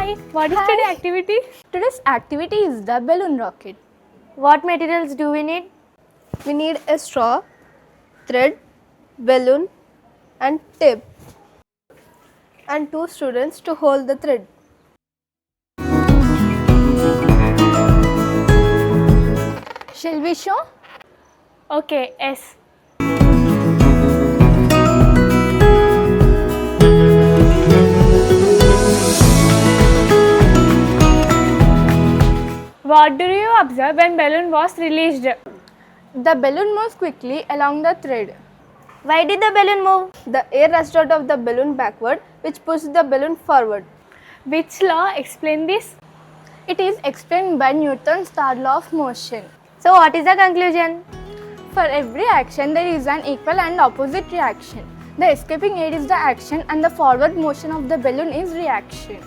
Hi, what is today's activity? Today's activity is the balloon rocket. What materials do we need? We need a straw, thread, balloon and tape and 2 students to hold the thread. Shall we show? Okay, yes. What do you observe when balloon was released? The balloon moves quickly along the thread. Why did the balloon move? The air rushed out of the balloon backward, which pushed the balloon forward. Which law explains this? It is explained by Newton's third law of motion. So what is the conclusion? For every action, there is an equal and opposite reaction. The escaping air is the action and the forward motion of the balloon is reaction.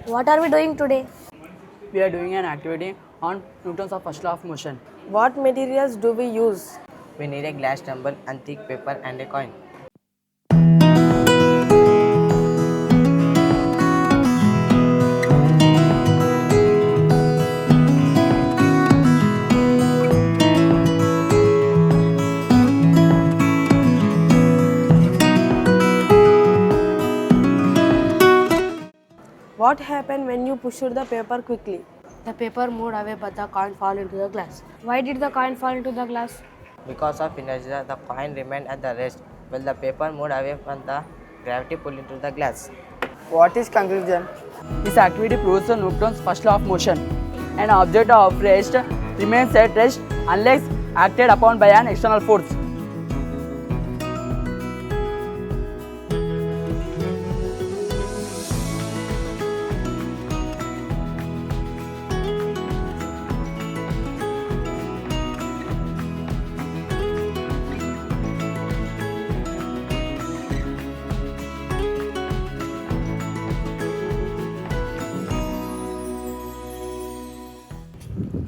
What are we doing today? We are doing an activity on Newton's first law of motion. What materials do we use? We need a glass tumbler and thick paper and a coin. What happened when you pushed the paper quickly? The paper moved away but the coin fell into the glass. Why did the coin fall into the glass? Because of inertia, the coin remained at the rest, while the paper moved away from the gravity pull into the glass. What is conclusion? This activity proves Newton's first law of motion. An object of rest remains at rest unless acted upon by an external force.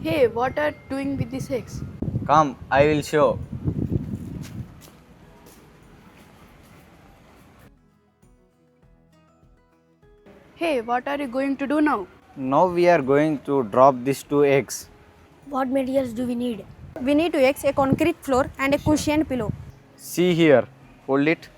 Hey, what are you doing with this eggs? Come, I will show. Hey, what are you going to do now? Now we are going to drop these 2 eggs. What materials do we need? We need 2 eggs, a concrete floor and a cushioned pillow. See here, hold it.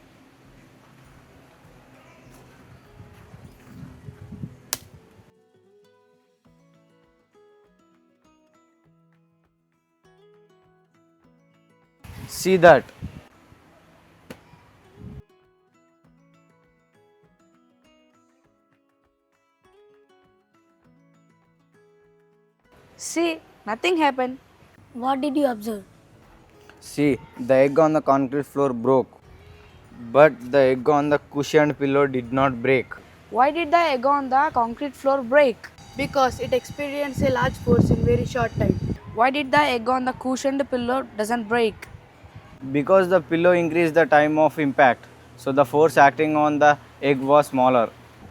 See that? See, nothing happened. What did you observe? See, the egg on the concrete floor broke, but the egg on the cushioned pillow did not break. Why did the egg on the concrete floor break? Because it experienced a large force in very short time. Why did the egg on the cushioned pillow doesn't break? Because the pillow increased the time of impact, so the force acting on the egg was smaller.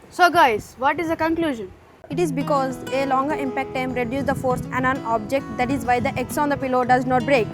So guys, what is the conclusion? It is because a longer impact time reduces the force on an object, that is why the eggs on the pillow does not break.